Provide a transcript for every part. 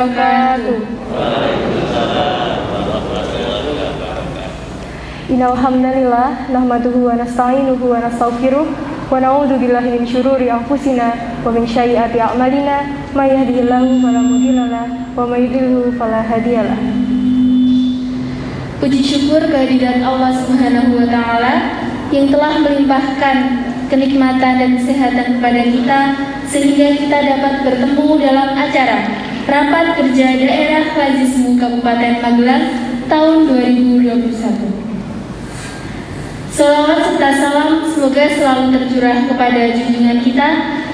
wabarakatuh. Innal hamdalillah nahmaduhu wa nasta'inuhu wa nastaghfiruh wa na'udzu billahi min syururi anfusina wa min sayyiati a'malina may yahdihillahu fala mudhillalah wa may yudhlil fala hadiyalah. Puji syukur kehadirat Allah Subhanahu wa taala yang telah melimpahkan kenikmatan dan kesehatan kepada kita sehingga kita dapat bertemu dalam acara Rapat Kerja Daerah Lazismu Kabupaten Magelang tahun 2021. Salawat serta salam semoga selalu tercurah kepada junjungan kita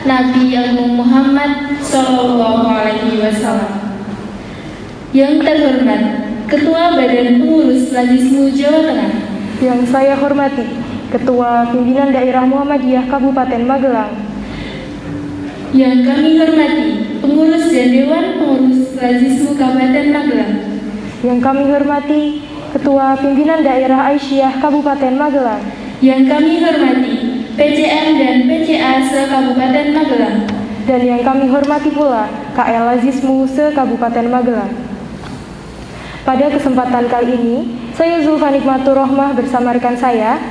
Nabi Agung Muhammad Sallallahu Alaihi Wasallam. Yang terhormat Ketua Badan Pengurus Lazismu Jawa Tengah, yang saya hormati Ketua Pimpinan Daerah Muhammadiyah Kabupaten Magelang, yang kami hormati Pengurus dan Dewan Pengurus Lazismu Kabupaten Magelang, yang kami hormati Ketua Pimpinan Daerah Aisyah Kabupaten Magelang, yang kami hormati PCM dan PCA se-Kabupaten Magelang, dan yang kami hormati pula KL Lazismu se-Kabupaten Magelang. Pada kesempatan kali ini, saya Zulfa Nikmatur Rohmah bersama rekan saya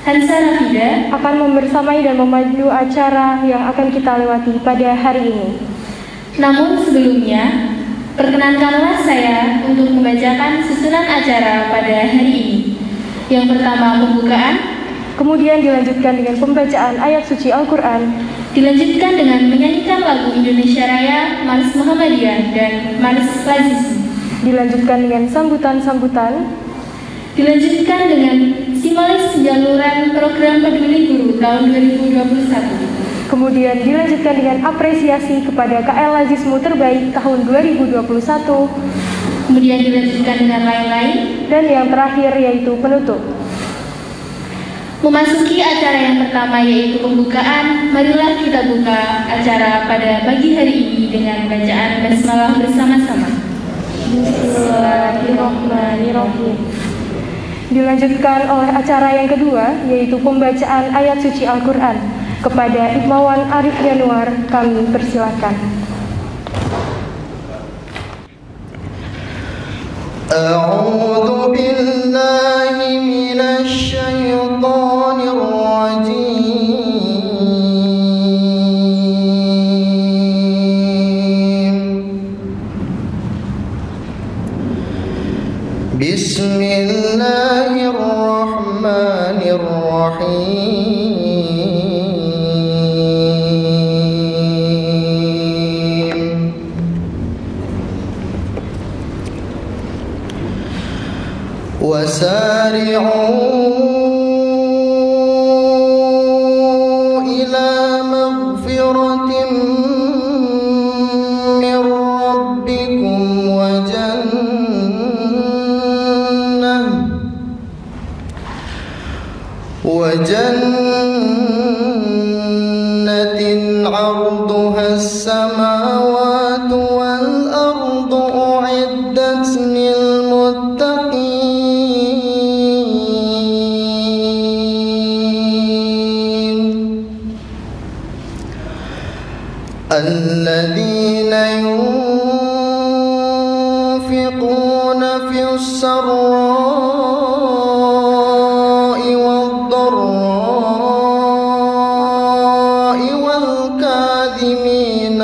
Hansa Rafida akan membersamai dan memandu acara yang akan kita lewati pada hari ini. Namun sebelumnya, perkenankanlah saya untuk membacakan susunan acara pada hari ini. Yang pertama pembukaan, kemudian dilanjutkan dengan pembacaan ayat suci Al-Quran, dilanjutkan dengan menyanyikan lagu Indonesia Raya, Mars Muhammadiyah, dan Mars Lazismu, dilanjutkan dengan sambutan-sambutan, dilanjutkan dengan simalis penjaluran program Peduli Guru tahun 2021. Kemudian dilanjutkan dengan apresiasi kepada KL Lazismu terbaik tahun 2021. Kemudian dilanjutkan dengan lain-lain. Dan yang terakhir yaitu penutup. Memasuki acara yang pertama yaitu pembukaan, marilah kita buka acara pada pagi hari ini dengan bacaan basmalah bersama-sama. Bismillahirrahmanirrahim. Dilanjutkan oleh acara yang kedua yaitu pembacaan ayat suci Al-Quran. Kepada Imawan Arif Yanuar kami persilakan. A'udzu billahi minasy syaithanir rajim. Bismillahirrahmanirrahim. وسارعوا إلى مغفرة من ربكم وجنة عرضها السماوات والأرض أعدت الذين ينفقون في السراء والضراء والكاظمين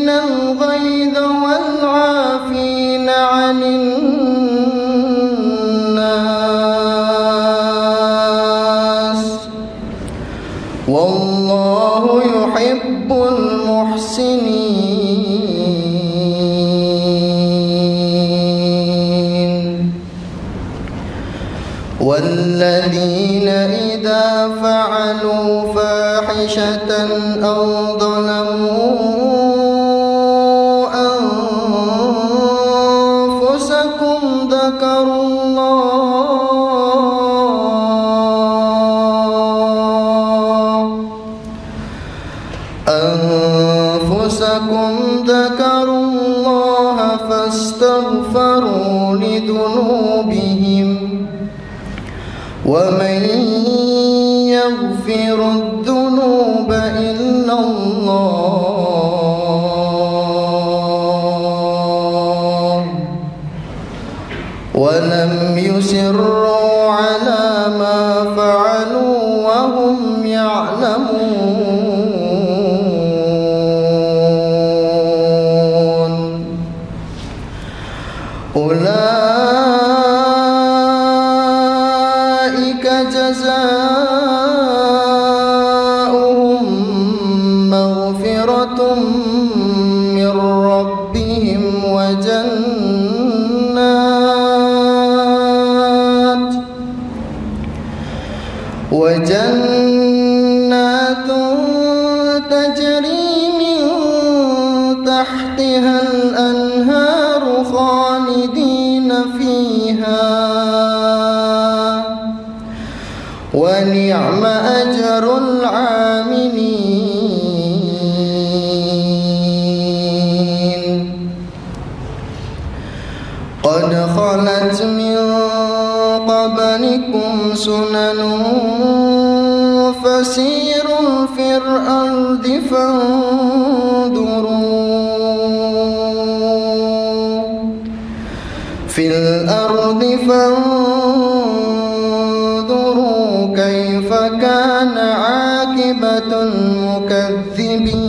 الغيظ والعافين عن والله يحب المحسنين والذين إذا فعلوا فاحشة أو ظلموا أنفسكم ذكروا الله فاستغفروا لذنوبهم ومن يغفر الذنوب إلا الله ولم يصروا على ما فعلوا وهم يعلمون أولئك جزاؤهم مغفرة من ربهم وجنات تجري من تحتها الأنهار خالدين فيها ونعم أجر العاملين قد خلت من قبلكم سنن فسيروا في الأرض فانظروا كيف كان عاقبة المكذبين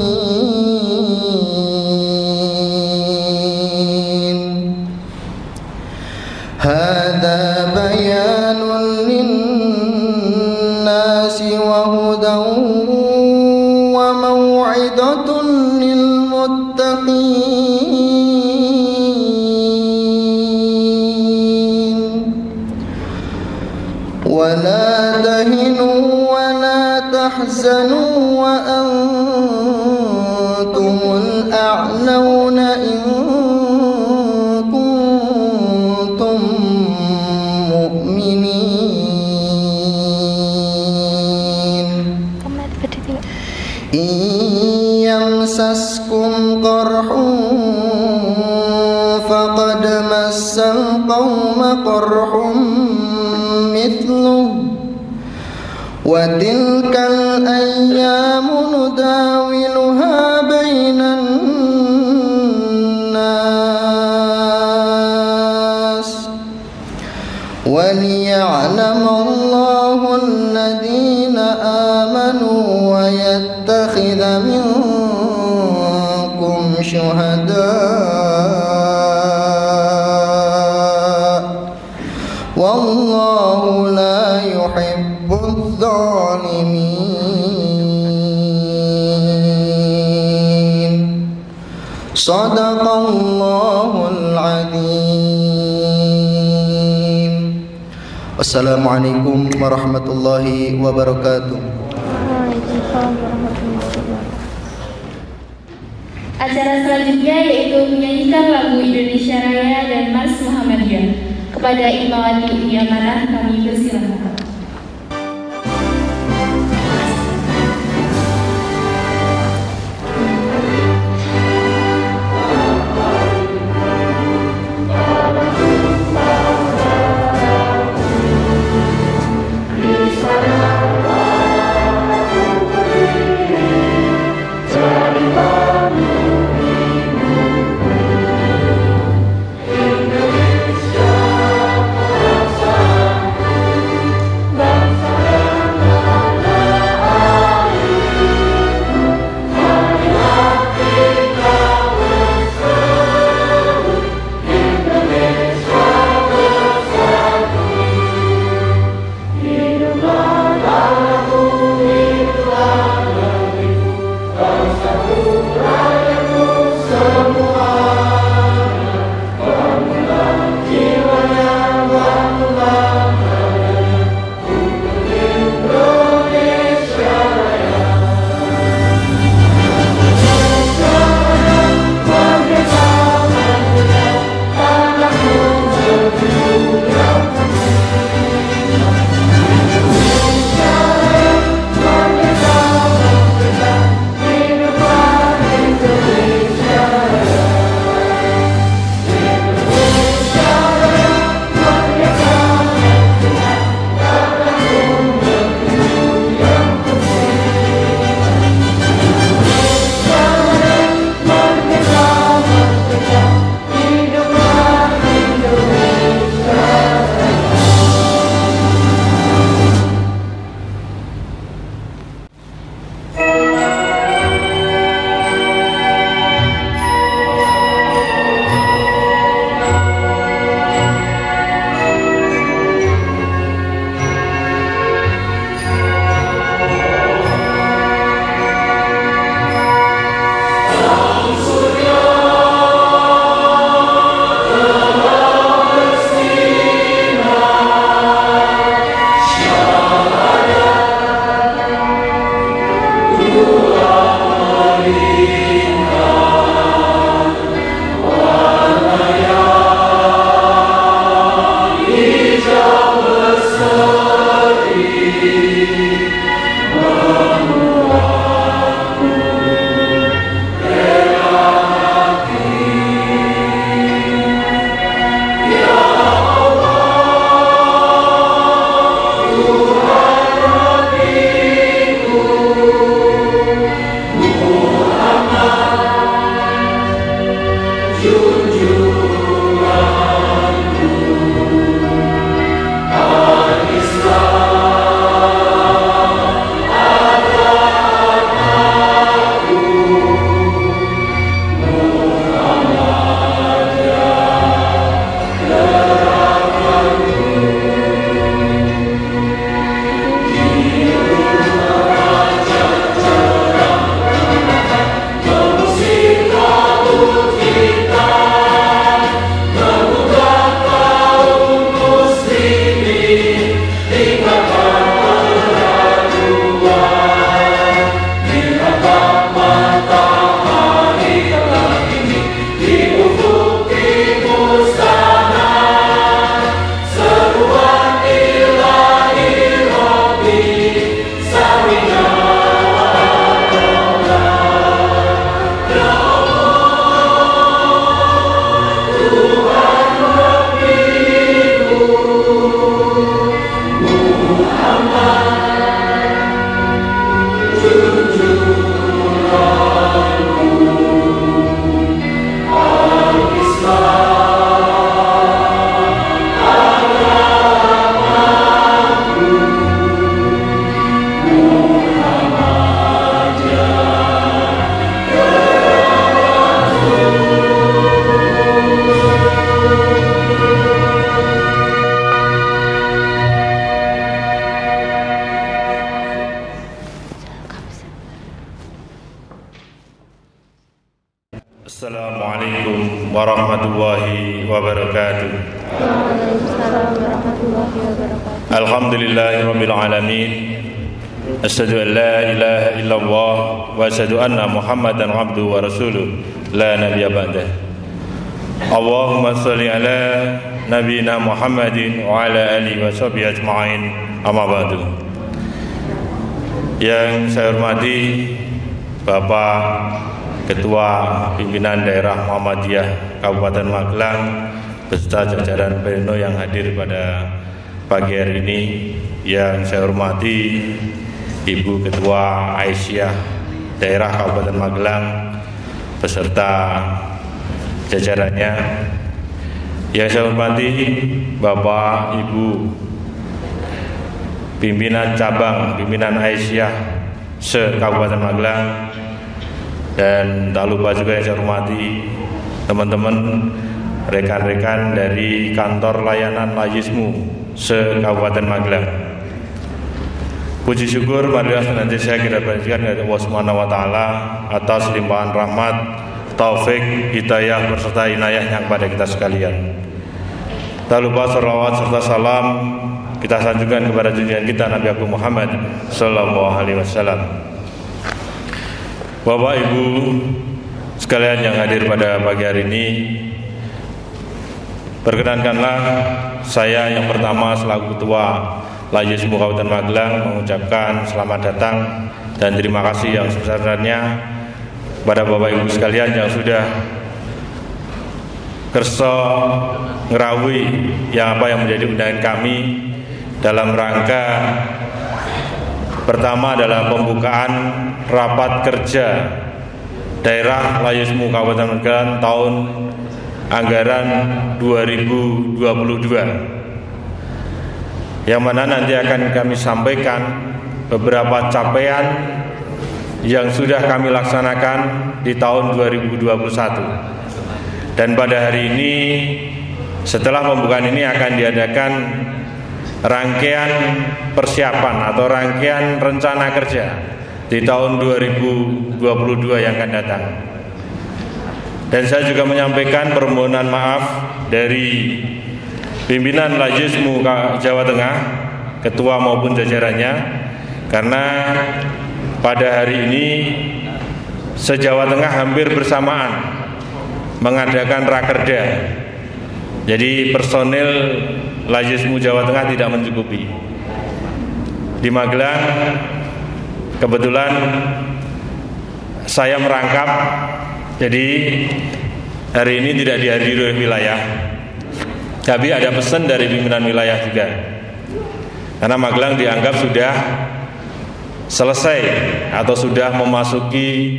هذا بيان للناس وهدى وموعظة للمتقين ولا تهنوا ولا تحزنوا وأنتم الأعلون إن كنتم مؤمنين إن يمسسكم قرح فقد مس القوم قرح مثله وتلك الأيام نداولها بين الناس وليعلم الله الذين آمنوا ويتخذ منكم شهداء والله لا يحب الظالمين صدق الله العظيم. Wassalamualaikum warahmatullahi wabarakatuh. Acara selanjutnya yaitu menyanyikan lagu Indonesia Raya dan Mars Muhammadiyah. Kepada Imamati Uni Amanah kami persilakan. Alhamdulillahirabbil alamin. Asyhadu an la ilaha illallah wa asyhadu anna Muhammadan abduhu wa rasuluh la nabiyya ba'dah. Allahumma shalli ala nabiyyina Muhammadin wa ala alihi wa sahbihi ajma'in. Amma ba'du. Yang saya hormati Bapak Ketua Pimpinan Daerah Muhammadiyah Kabupaten Magelang beserta jajaran pleno yang hadir pada pagi hari ini, yang saya hormati Ibu Ketua Aisyah Daerah Kabupaten Magelang beserta jajarannya, yang saya hormati Bapak Ibu Pimpinan Cabang Pimpinan Aisyah se-Kabupaten Magelang, dan tak lupa juga yang saya hormati teman-teman rekan-rekan dari kantor layanan Layismu se-Kabupaten Magelang. Puji syukur marilah senantiasa kita panjatkan kepada Allah Subhanahu wa taala atas limpahan rahmat, taufik, hidayah berserta inayahnya kepada kita sekalian. Tak lupa salawat serta salam kita sanjungkan kepada junjungan kita Nabi Agung Muhammad sallallahu alaihi wasallam. Bapak Ibu sekalian yang hadir pada pagi hari ini, perkenankanlah saya yang pertama selaku Ketua Layismu Kabupaten Magelang mengucapkan selamat datang dan terima kasih yang sebesar-besarnya kepada Bapak Ibu sekalian yang sudah kerso ngerawi yang menjadi undangan kami dalam rangka pertama adalah pembukaan rapat kerja daerah Layismu Kabupaten Magelang tahun anggaran 2022, yang mana nanti akan kami sampaikan beberapa capaian yang sudah kami laksanakan di tahun 2021. Dan pada hari ini setelah pembukaan ini akan diadakan rangkaian persiapan atau rangkaian rencana kerja di tahun 2022 yang akan datang. Dan saya juga menyampaikan permohonan maaf dari pimpinan Layismu Jawa Tengah, ketua maupun jajarannya, karena pada hari ini se-Jawa Tengah hampir bersamaan mengadakan rakerda. Jadi personil Layismu Jawa Tengah tidak mencukupi. Di Magelang kebetulan saya merangkap, jadi hari ini tidak dihadiri oleh wilayah, tapi ada pesan dari pimpinan wilayah juga, karena Magelang dianggap sudah selesai atau sudah memasuki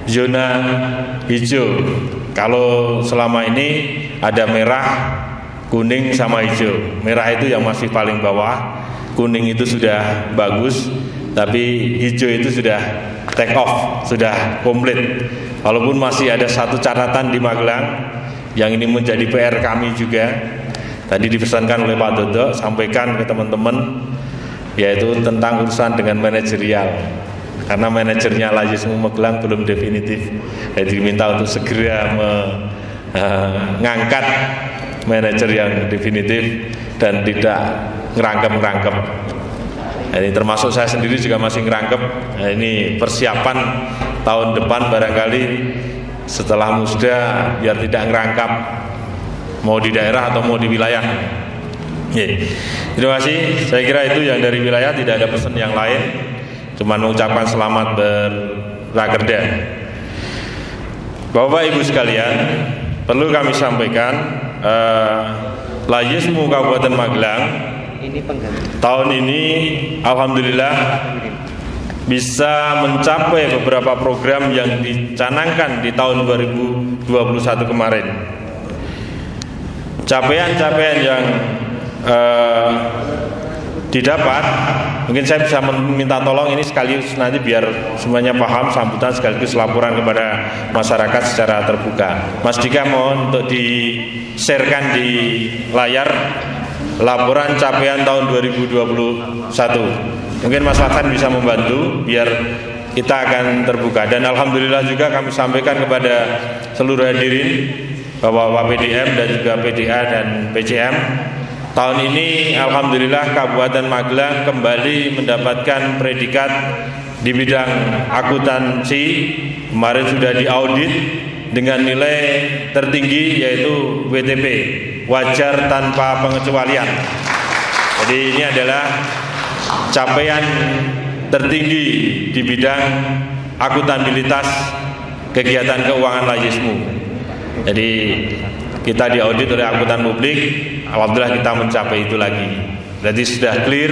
zona hijau. Kalau selama ini ada merah, kuning sama hijau. Merah itu yang masih paling bawah, kuning itu sudah bagus, tapi hijau itu sudah take off, sudah komplit. Walaupun masih ada satu catatan di Magelang yang ini menjadi PR kami juga. Tadi dipesankan oleh Pak Dodo, sampaikan ke teman-teman, yaitu tentang urusan dengan manajerial. Karena manajernya Layismu Magelang belum definitif, jadi diminta untuk segera mengangkat manajer yang definitif dan tidak ngerangkep-ngerangkep. Ini termasuk saya sendiri juga masih ngerangkep. Nah, ini persiapan tahun depan barangkali setelah musda biar tidak ngerangkap mau di daerah atau mau di wilayah. Terima kasih. Saya kira itu yang dari wilayah, tidak ada pesan yang lain, cuma mengucapkan selamat berakerda. Bapak Ibu sekalian, perlu kami sampaikan Layismu Kabupaten Magelang tahun ini alhamdulillah bisa mencapai beberapa program yang dicanangkan di tahun 2021 kemarin. Capaian-capaian yang didapat, mungkin saya bisa meminta tolong ini sekaligus nanti biar semuanya paham, sambutan sekaligus laporan kepada masyarakat secara terbuka. Mas Dika mohon untuk di-sharekan di layar laporan capaian tahun 2021. Mungkin Mas Hasan bisa membantu biar kita akan terbuka. Dan alhamdulillah juga kami sampaikan kepada seluruh hadirin, Bapak-bapak PDM dan juga PDA dan PCM, tahun ini alhamdulillah Kabupaten Magelang kembali mendapatkan predikat di bidang akuntansi. Kemarin sudah diaudit dengan nilai tertinggi yaitu WTP, wajar tanpa pengecualian. Jadi ini adalah capaian tertinggi di bidang akuntabilitas kegiatan keuangan LAYISMU. Jadi kita diaudit oleh akuntan publik, alhamdulillah kita mencapai itu lagi. Berarti sudah clear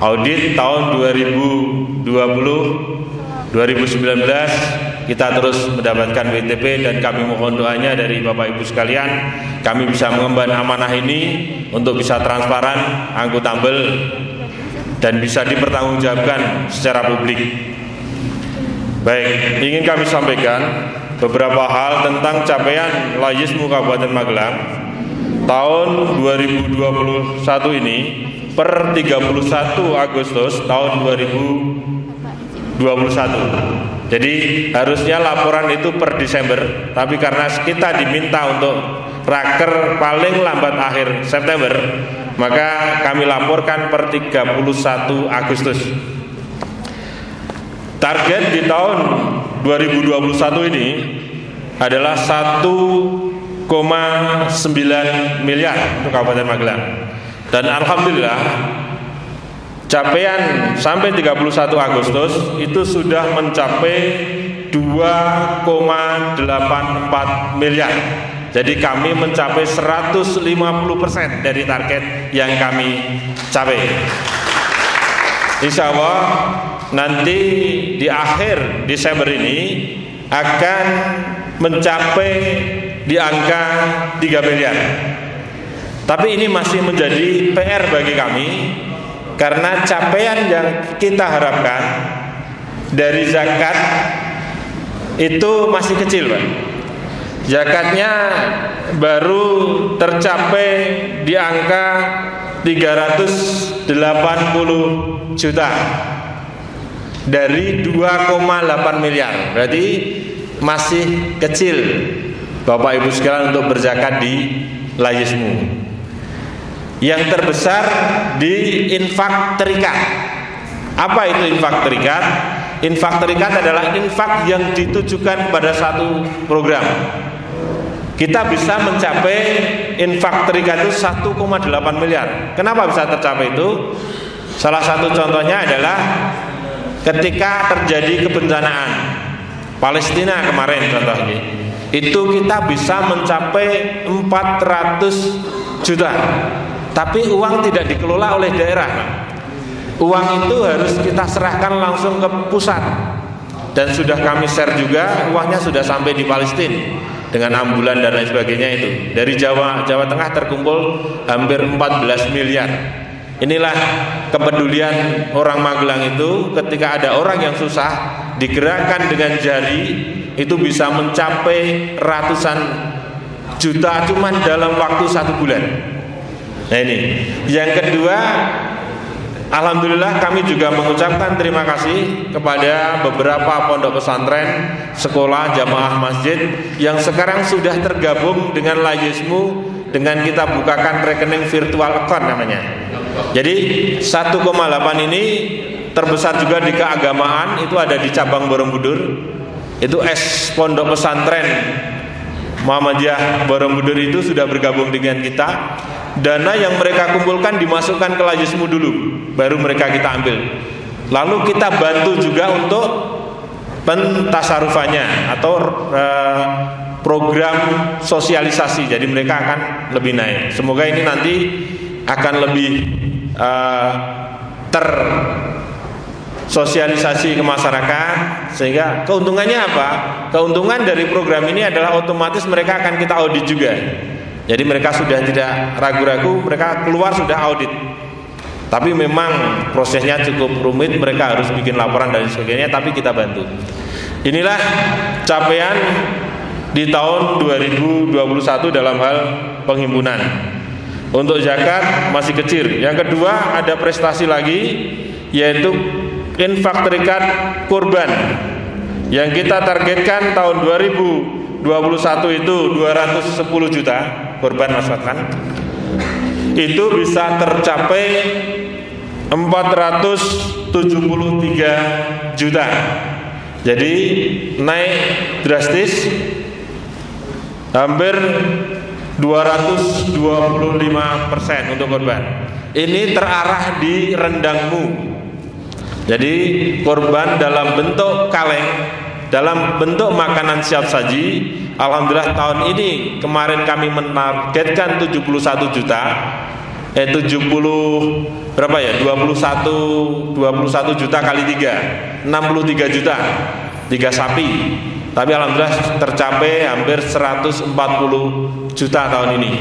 audit tahun 2020, 2019 kita terus mendapatkan WTP, dan kami mohon doanya dari Bapak Ibu sekalian, kami bisa mengemban amanah ini untuk bisa transparan, akuntabel, dan bisa dipertanggungjawabkan secara publik. Baik, ingin kami sampaikan beberapa hal tentang capaian LAYISMU Kabupaten Magelang tahun 2021 ini per 31 Agustus tahun 2021. Jadi harusnya laporan itu per Desember, tapi karena kita diminta untuk raker paling lambat akhir September, maka kami laporkan per 31 Agustus. Target di tahun 2021 ini adalah 1,9 miliar untuk Kabupaten Magelang. Dan alhamdulillah capaian sampai 31 Agustus itu sudah mencapai 2,84 miliar. Jadi kami mencapai 150% dari target yang kami capai. Insya Allah nanti di akhir Desember ini akan mencapai di angka 3 miliar. Tapi ini masih menjadi PR bagi kami, karena capaian yang kita harapkan dari zakat itu masih kecil, Pak. Zakatnya baru tercapai di angka 380 juta dari 2,8 miliar. Berarti masih kecil Bapak Ibu sekalian untuk berzakat di LAYISMU. Yang terbesar di infak terikat. Apa itu infak terikat? Infak terikat adalah infak yang ditujukan pada satu program. Kita bisa mencapai infak terikat itu 1,8 miliar. Kenapa bisa tercapai itu? Salah satu contohnya adalah ketika terjadi kebencanaan Palestina kemarin contohnya, itu kita bisa mencapai 400 juta. Tapi uang tidak dikelola oleh daerah. Uang itu harus kita serahkan langsung ke pusat. Dan sudah kami share juga, uangnya sudah sampai di Palestina dengan ambulan dan lain sebagainya itu. Dari Jawa Tengah terkumpul hampir 14 miliar. Inilah kepedulian orang Magelang itu, ketika ada orang yang susah digerakkan dengan jari, itu bisa mencapai ratusan juta cuman dalam waktu 1 bulan. Nah ini. Yang kedua, alhamdulillah kami juga mengucapkan terima kasih kepada beberapa pondok pesantren, sekolah, jamaah masjid yang sekarang sudah tergabung dengan LAYISMU, dengan kita bukakan rekening virtual account namanya. Jadi 1,8 ini terbesar juga di keagamaan, itu ada di cabang Borobudur. Itu pondok pesantren Muhammadiyah Borobudur itu sudah bergabung dengan kita. Dana yang mereka kumpulkan dimasukkan ke LAYISMU dulu, baru mereka kita ambil. Lalu kita bantu juga untuk pentasarufannya atau program sosialisasi. Jadi mereka akan lebih naik. Semoga ini nanti akan lebih tersosialisasi ke masyarakat, sehingga keuntungannya apa? Keuntungan dari program ini adalah otomatis mereka akan kita audit juga. Jadi mereka sudah tidak ragu-ragu, mereka keluar sudah audit. Tapi memang prosesnya cukup rumit, mereka harus bikin laporan dan sebagainya, tapi kita bantu. Inilah capaian di tahun 2021 dalam hal penghimpunan. Untuk zakat masih kecil. Yang kedua, ada prestasi lagi, yaitu infak terikat kurban yang kita targetkan tahun 2021 itu 210 juta kurban, Mas Fatman. itu bisa tercapai 473 juta. Jadi naik drastis hampir 225% untuk korban. Ini terarah di rendangmu. Jadi korban dalam bentuk kaleng, dalam bentuk makanan siap saji. Alhamdulillah tahun ini kemarin kami menargetkan 71 juta. 21 juta kali 3 63 juta 3 sapi. Tapi alhamdulillah tercapai hampir 140 juta tahun ini.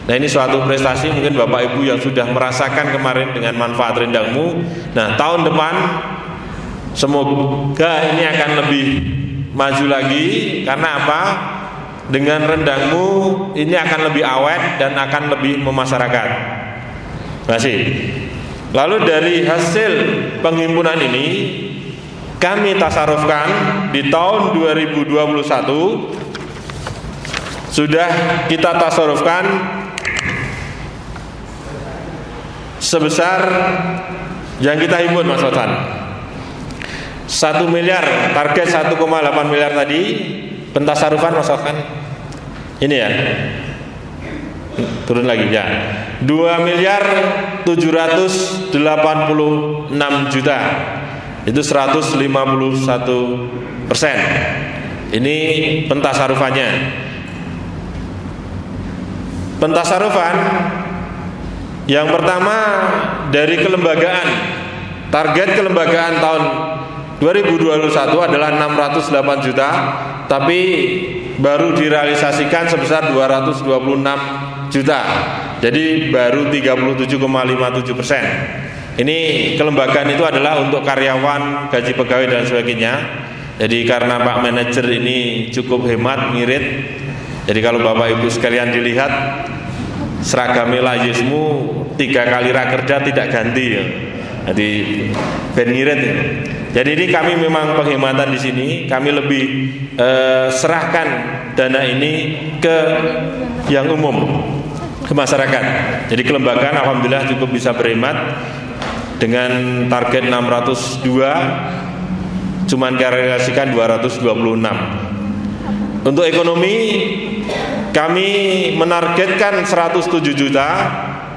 Nah, ini suatu prestasi mungkin Bapak Ibu yang sudah merasakan kemarin dengan manfaat rendangmu. Nah, tahun depan semoga ini akan lebih maju lagi. Karena apa? Dengan rendangmu ini akan lebih awet dan akan lebih memasyarakat. Masih. Lalu dari hasil penghimpunan ini kami tasarufkan di tahun 2021 sudah kita tasarufkan sebesar yang kita himpun, Mas Hasan, 1 miliar, target 1,8 miliar tadi pentasarufan, Mas Hasan. Ini ya, turun lagi ya, 2 miliar 786 juta, itu 151%. Ini pentasarufannya. Pentasarufan yang pertama dari kelembagaan, target kelembagaan tahun 2021 adalah 608 juta, tapi baru direalisasikan sebesar 226 juta. Jadi baru 37,57%. Ini kelembagaan itu adalah untuk karyawan, gaji pegawai dan sebagainya. Jadi karena Pak Manajer ini cukup hemat, ngirit. Jadi kalau Bapak Ibu sekalian dilihat seragam lajismu 3 kali rakerda tidak ganti ya. Jadi ben ngirit ya. Jadi ini kami memang penghematan di sini, kami lebih serahkan dana ini ke yang umum, ke masyarakat. Jadi kelembagaan alhamdulillah cukup bisa berhemat dengan target 602, cuman direalisasikan 226. Untuk ekonomi kami menargetkan 107 juta,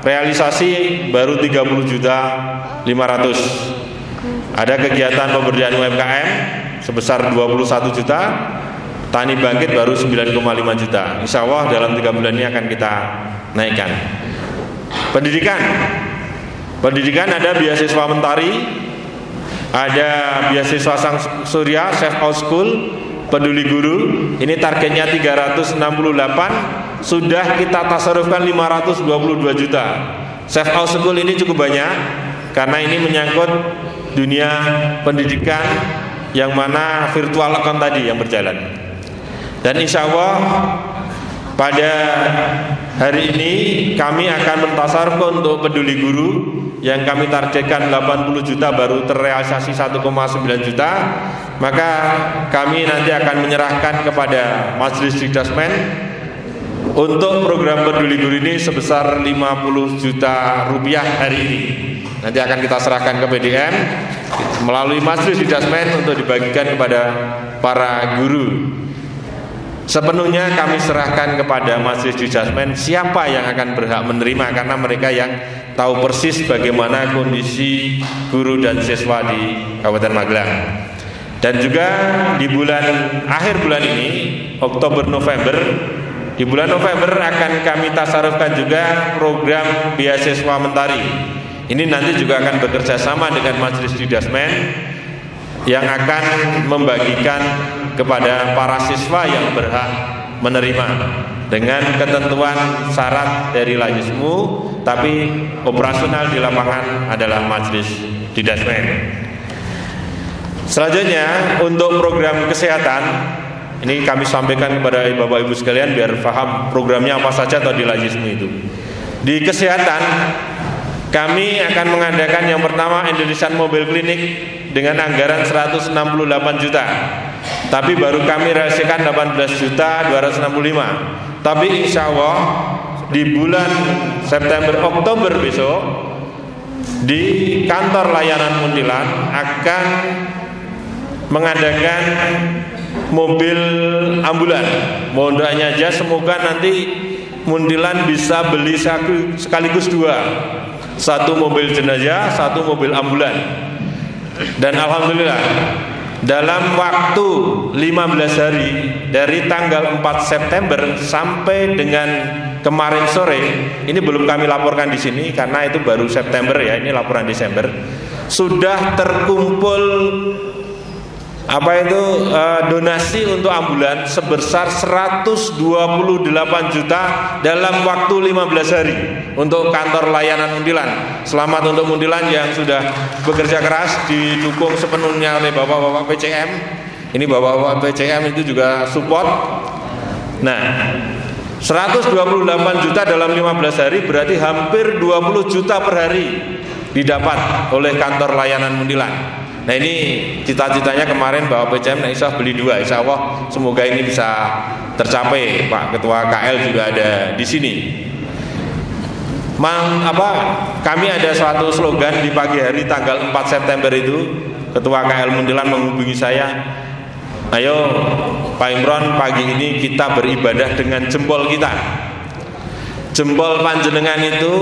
realisasi baru 30 juta 500. Ada kegiatan pemberdayaan UMKM sebesar 21 juta, Tani Bangkit baru 9,5 juta. Insya Allah dalam 3 bulan ini akan kita naikkan. Pendidikan ada beasiswa Mentari, ada beasiswa Sang Surya, Safe House School, Peduli Guru. Ini targetnya 368, sudah kita tasarufkan 522 juta. Safe House School ini cukup banyak karena ini menyangkut dunia pendidikan yang mana virtual account tadi yang berjalan. Dan insya Allah pada hari ini kami akan mentasarufkan untuk Peduli Guru yang kami targetkan 80 juta, baru terrealisasi 1,9 juta. Maka kami nanti akan menyerahkan kepada Majelis Dikdasmen untuk program Peduli Guru ini sebesar 50 juta rupiah hari ini. Nanti akan kita serahkan ke PDM melalui Majelis Dikdasmen untuk dibagikan kepada para guru. Sepenuhnya kami serahkan kepada Majelis Dikdasmen siapa yang akan berhak menerima, karena mereka yang tahu persis bagaimana kondisi guru dan siswa di Kabupaten Magelang. Dan juga di akhir bulan ini, Oktober November, di bulan November akan kami tasarufkan juga program beasiswa Mentari. Ini nanti juga akan bekerja sama dengan Majelis Dikdasmen yang akan membagikan kepada para siswa yang berhak menerima dengan ketentuan syarat dari Lajismu, tapi operasional di lapangan adalah Majelis Dikdasmen. Selanjutnya untuk program kesehatan, ini kami sampaikan kepada Bapak Ibu sekalian biar paham programnya apa saja atau di Lajismu itu. Di kesehatan kami akan mengadakan yang pertama Indonesian Mobile Clinic dengan anggaran 168 juta. Tapi baru kami realisasikan 18 juta 265. Tapi insya Allah di bulan September Oktober besok di kantor layanan Muntilan akan mengadakan mobil ambulan. Mohon doanya aja, semoga nanti Muntilan bisa beli sekaligus dua, satu mobil jenazah, satu mobil ambulan. Dan alhamdulillah dalam waktu 15 hari dari tanggal 4 September sampai dengan kemarin sore, ini belum kami laporkan di sini karena itu baru September ya, ini laporan Desember, sudah terkumpul donasi untuk ambulan sebesar 128 juta dalam waktu 15 hari untuk kantor layanan Muntilan. Selamat untuk Muntilan yang sudah bekerja keras, didukung sepenuhnya oleh bapak-bapak PCM. Ini bapak-bapak PCM itu juga support. Nah, 128 juta dalam 15 hari berarti hampir 20 juta per hari didapat oleh kantor layanan Muntilan. Nah, ini cita-citanya kemarin Bapak PCM insya Allah beli dua, insya Allah semoga ini bisa tercapai. Pak Ketua KL juga ada di sini. Kami ada suatu slogan di pagi hari tanggal 4 September itu, Ketua KL Muntilan menghubungi saya, ayo Pak Imron, pagi ini kita beribadah dengan jempol kita. Jempol panjenengan itu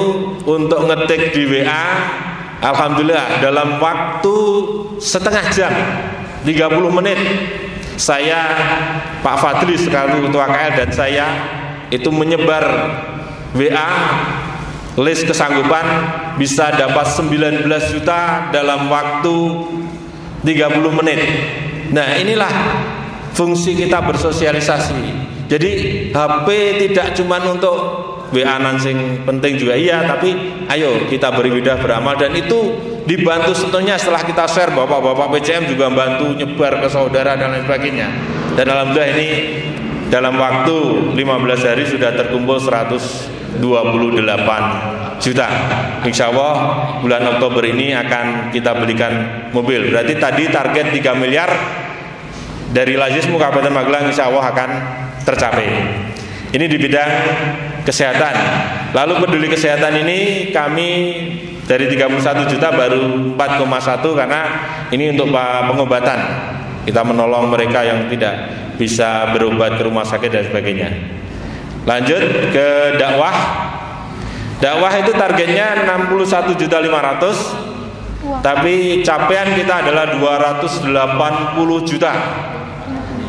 untuk ngetik di WA, alhamdulillah dalam waktu setengah jam 30 menit saya, Pak Fadli selaku Ketua KL dan saya itu menyebar WA list kesanggupan bisa dapat 19 juta dalam waktu 30 menit. Nah, inilah fungsi kita bersosialisasi. Jadi HP tidak cuma untuk WA sing penting juga iya, tapi ayo kita beribadah beramal, dan itu dibantu setelahnya setelah kita share, bapak-bapak PCM juga bantu nyebar ke saudara dan lain sebagainya. Dan alhamdulillah ini dalam waktu 15 hari sudah terkumpul 128 juta. Insya Allah bulan Oktober ini akan kita belikan mobil. Berarti tadi target 3 miliar dari Lajismu Kabupaten Magelang insya Allah akan tercapai. Ini di bidang kesehatan. Lalu peduli kesehatan ini kami dari 31 juta baru 4,1 karena ini untuk pengobatan. Kita menolong mereka yang tidak bisa berobat ke rumah sakit dan sebagainya. Lanjut ke dakwah. Dakwah itu targetnya 61.500.000, tapi capaian kita adalah 280 juta.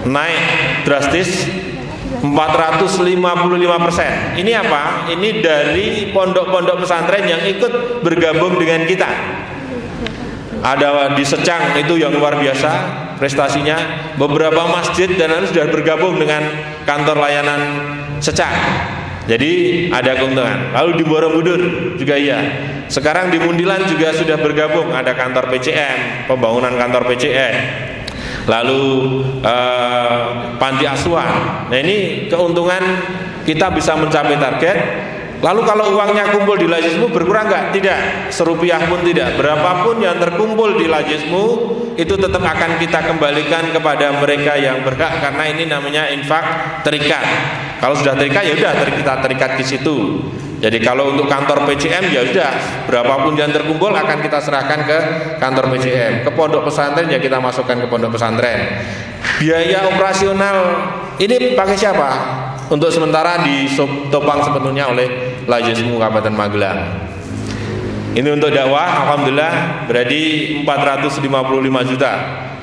Naik drastis 455%. Ini apa? Ini dari pondok-pondok pesantren yang ikut bergabung dengan kita. Ada di Secang itu yang luar biasa prestasinya. Beberapa masjid dan lain sudah bergabung dengan kantor layanan Secang. Jadi ada keuntungan. Lalu di Borobudur juga iya. Sekarang di Muntilan juga sudah bergabung. Ada kantor PCM, pembangunan kantor PCM. Lalu panti asuhan. Nah, ini keuntungan kita bisa mencapai target. Lalu kalau uangnya kumpul di Lajismu berkurang enggak? Tidak, serupiah pun tidak. Berapapun yang terkumpul di Lajismu itu tetap akan kita kembalikan kepada mereka yang berhak, karena ini namanya infak terikat. Kalau sudah terikat ya udah kita terikat di situ. Jadi kalau untuk kantor PCM ya sudah, berapapun yang terkumpul akan kita serahkan ke kantor PCM. Ke pondok pesantren ya kita masukkan ke pondok pesantren. Biaya operasional ini pakai siapa? Untuk sementara ditopang sepenuhnya oleh Lajismu Kabupaten Magelang. Ini untuk dakwah, alhamdulillah berarti 455 juta.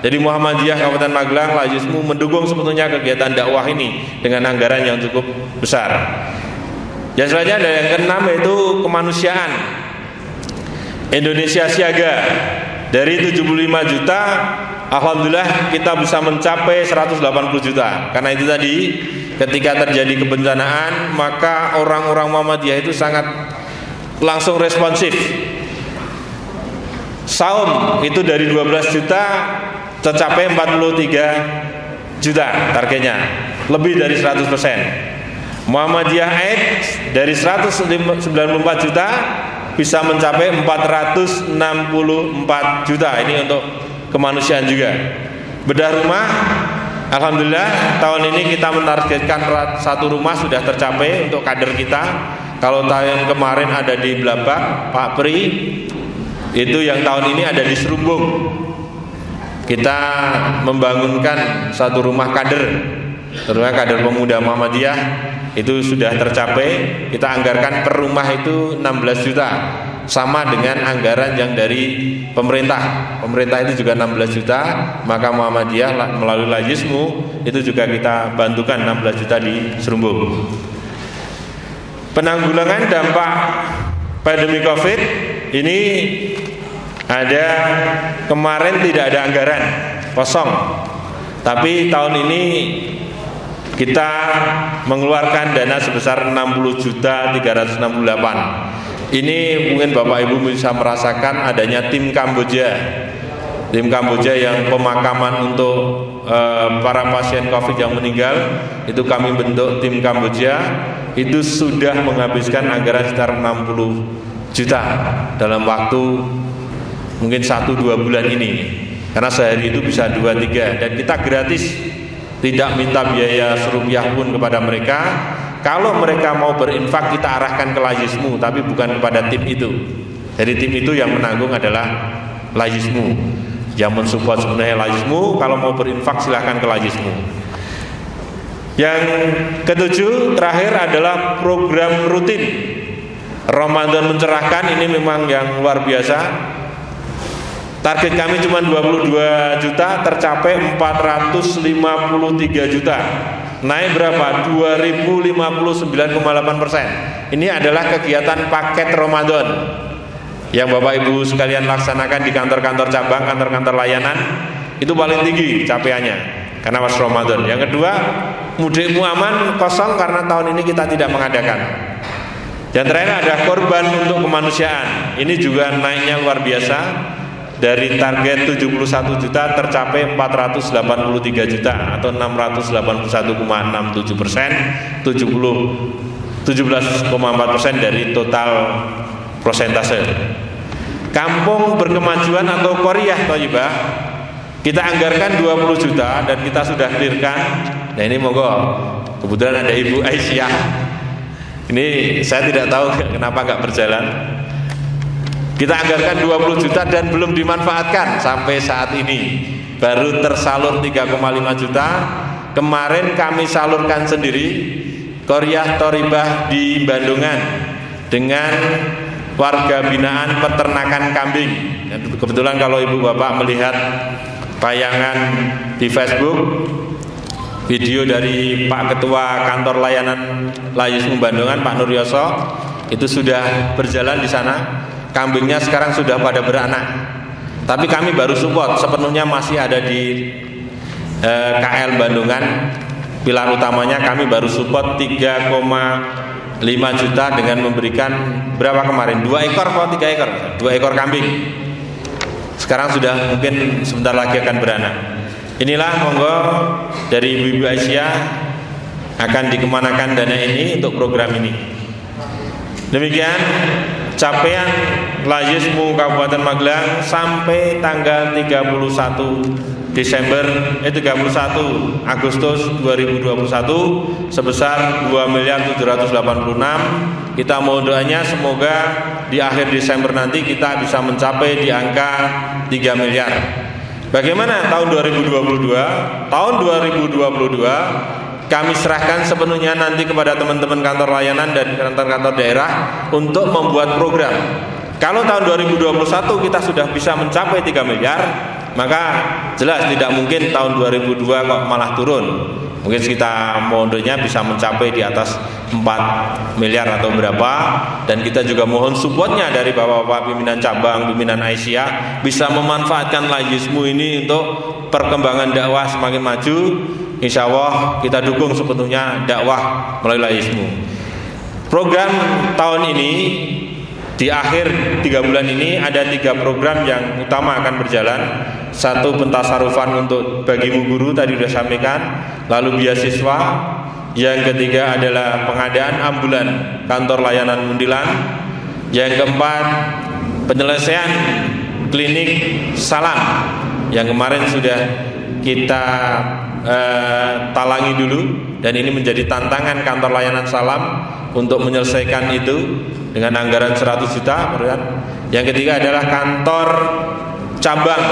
Jadi Muhammadiyah Kabupaten Magelang, Lajismu mendukung sepenuhnya kegiatan dakwah ini dengan anggaran yang cukup besar. Dan selanjutnya ada yang keenam yaitu kemanusiaan. Indonesia Siaga dari 75 juta, alhamdulillah kita bisa mencapai 180 juta. Karena itu tadi ketika terjadi kebencanaan maka orang-orang Muhammadiyah itu sangat langsung responsif. Saum itu dari 12 juta tercapai 43 juta targetnya, lebih dari 100%. Muhammadiyah Aid dari 194 juta bisa mencapai 464 juta. Ini untuk kemanusiaan juga. Bedah rumah, alhamdulillah tahun ini kita menargetkan 1 rumah sudah tercapai untuk kader kita. Kalau tahun kemarin ada di Blabak, Pak Pri, itu yang tahun ini ada di Serumbung. Kita membangunkan satu rumah kader, terutama kader pemuda Muhammadiyah, itu sudah tercapai. Kita anggarkan per rumah itu 16 juta, sama dengan anggaran yang dari pemerintah. Pemerintah itu juga 16 juta, maka Muhammadiyah melalui Lajismu itu juga kita bantukan 16 juta di Serumbung. Penanggulangan dampak pandemi Covid ini ada, kemarin tidak ada anggaran, kosong. Tapi tahun ini kita mengeluarkan dana sebesar 60.368. Ini mungkin Bapak Ibu bisa merasakan adanya tim Kamboja. Tim Kamboja yang pemakaman untuk para pasien Covid yang meninggal, itu kami bentuk tim Kamboja. Itu sudah menghabiskan anggaran sekitar 60 juta dalam waktu mungkin 1-2 bulan ini. Karena sehari itu bisa 2-3, dan kita gratis, tidak minta biaya serupiah pun kepada mereka. Kalau mereka mau berinfak, kita arahkan ke Lajismu, tapi bukan kepada tim itu. Jadi tim itu yang menanggung adalah Lajismu. Yang mensupport sebenarnya Lajismu. Kalau mau berinfak silahkan ke Lajismu. Yang ketujuh terakhir adalah program rutin Ramadan Mencerahkan. Ini memang yang luar biasa. Target kami cuma 22 juta, tercapai 453 juta. Naik berapa? 2059,8%. Ini adalah kegiatan paket Ramadan yang Bapak Ibu sekalian laksanakan di kantor-kantor cabang, kantor-kantor layanan. Itu paling tinggi capaiannya karena pas Ramadan. Yang kedua, Mudikmu Aman kosong karena tahun ini kita tidak mengadakan. Yang terakhir ada korban untuk kemanusiaan. Ini juga naiknya luar biasa. Dari target 71 juta tercapai 483 juta atau 681,67%, 17,4% dari total persentase. Kampung Berkemajuan atau Qaryah Thayyibah kita anggarkan 20 juta dan kita sudah clearkan. Nah ini monggo, kebetulan ada Ibu Aisyah. Ini saya tidak tahu kenapa nggak berjalan. Kita anggarkan 20 juta dan belum dimanfaatkan sampai saat ini. Baru tersalur 3,5 juta. Kemarin kami salurkan sendiri Qaryah Thoribah di Bandungan dengan warga binaan peternakan kambing. Kebetulan kalau Ibu Bapak melihat tayangan di Facebook, video dari Pak Ketua Kantor Layanan Lajismu Bandungan, Pak Nuryoso, itu sudah berjalan di sana. Kambingnya sekarang sudah pada beranak. Tapi kami baru support, sepenuhnya masih ada di KL Bandungan. Pilar utamanya kami baru support 3,5 juta dengan memberikan berapa kemarin? 2 ekor atau 3 ekor? 2 ekor kambing. Sekarang sudah mungkin sebentar lagi akan beranak. Inilah monggo dari Ibu Aisyah akan dikemanakan dana ini untuk program ini. Demikian capaian Lajismu Kabupaten Magelang sampai tanggal 31 Agustus 2021 sebesar 2.786. Kita mohon doanya semoga di akhir Desember nanti kita bisa mencapai di angka 3 miliar. Bagaimana tahun 2022? Tahun 2022 kami serahkan sepenuhnya nanti kepada teman-teman kantor layanan dan kantor-kantor daerah untuk membuat program. Kalau tahun 2021 kita sudah bisa mencapai 3 miliar, maka jelas tidak mungkin tahun 2002 kok malah turun. Mungkin kita modenya bisa mencapai di atas 4 miliar atau berapa. Dan kita juga mohon supportnya dari bapak-bapak pimpinan cabang, pimpinan Aisyah, bisa memanfaatkan Lajismu ini untuk perkembangan dakwah semakin maju. Insya Allah kita dukung sepenuhnya dakwah melalui Lajismu. Program tahun ini di akhir 3 bulan ini ada 3 program yang utama akan berjalan. Satu, pentasarufan untuk bagimu guru tadi sudah sampaikan, lalu beasiswa. Yang ketiga adalah pengadaan ambulan kantor layanan Mundilan. Yang keempat, penyelesaian klinik Salam yang kemarin sudah kita talangi dulu. dan ini menjadi tantangan kantor layanan salam untuk menyelesaikan itu dengan anggaran 100 juta. Yang ketiga adalah kantor cabang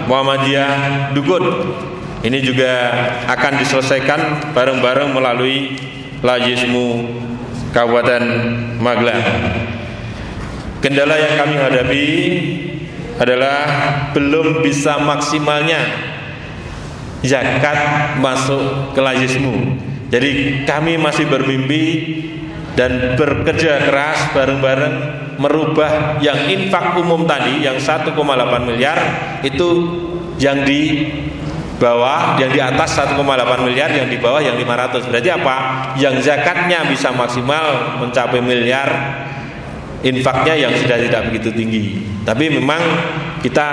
Muhammadiyah Dukun. Ini juga akan diselesaikan bareng-bareng melalui Lajismu Kabupaten Magelang. Kendala yang kami hadapi adalah belum bisa maksimalnya zakat masuk ke Lajismu. Jadi kami masih bermimpi dan bekerja keras bareng-bareng merubah yang infak umum tadi yang 1,8 miliar itu yang di bawah, yang di atas 1,8 miliar, yang di bawah yang 500. Berarti apa? Yang zakatnya bisa maksimal mencapai miliar, infaknya yang sudah tidak begitu tinggi. Tapi memang kita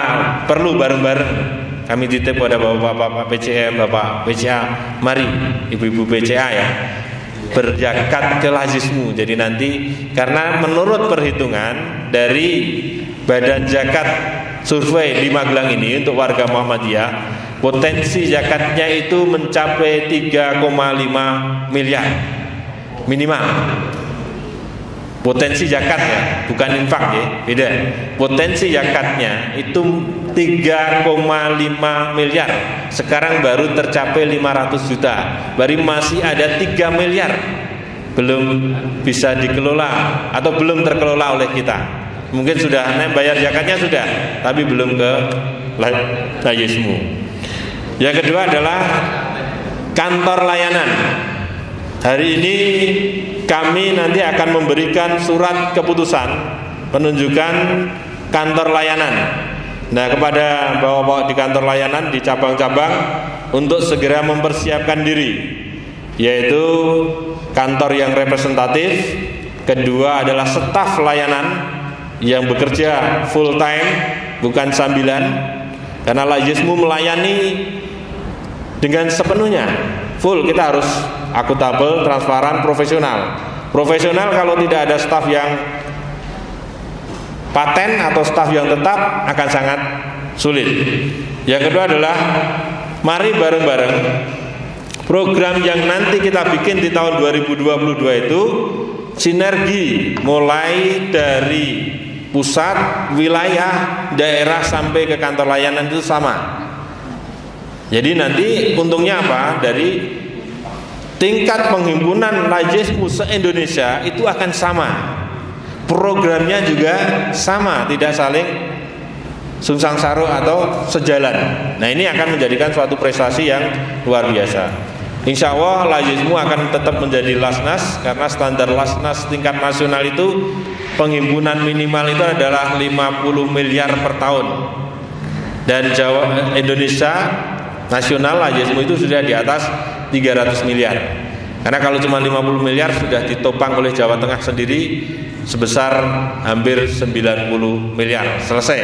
perlu bareng-bareng. Kami titip pada bapak-bapak PCM, bapak PCA, mari ibu-ibu PCA ya, berzakat ke Lajismu. Jadi nanti karena menurut perhitungan dari Badan Zakat survei di Magelang ini untuk warga Muhammadiyah, potensi zakatnya itu mencapai 3,5 miliar minimal. Potensi zakat ya, bukan infak ya, beda. Potensi zakatnya itu 3,5 miliar. Sekarang baru tercapai 500 juta. Baru masih ada 3 miliar belum bisa dikelola atau belum terkelola oleh kita. Mungkin sudah bayar zakatnya sudah, tapi belum ke Lajismu. Yang kedua adalah kantor layanan. Hari ini kami nanti akan memberikan surat keputusan penunjukan kantor layanan. Nah, kepada bapak-bapak di kantor layanan di cabang-cabang untuk segera mempersiapkan diri, yaitu kantor yang representatif. Kedua adalah staf layanan yang bekerja full time, bukan sambilan, karena Lajismu melayani dengan sepenuhnya full. Kita harus akuntabel, transparan, profesional. Profesional kalau tidak ada staf yang paten atau staf yang tetap akan sangat sulit. Yang kedua adalah mari bareng-bareng program yang nanti kita bikin di tahun 2022 itu sinergi mulai dari pusat, wilayah, daerah sampai ke kantor layanan itu sama. Jadi nanti untungnya apa? Dari tingkat penghimpunan Lajismu se-Indonesia itu akan sama. Programnya juga sama, tidak saling sungsang saru atau sejalan. Nah, ini akan menjadikan suatu prestasi yang luar biasa. Insya Allah Lajismu akan tetap menjadi Lasnas, karena standar Lasnas tingkat nasional itu penghimpunan minimal itu adalah 50 miliar per tahun. Dan Indonesia nasional Lajismu itu sudah di atas 300 miliar. Karena kalau cuma 50 miliar sudah ditopang oleh Jawa Tengah sendiri sebesar hampir 90 miliar. Selesai.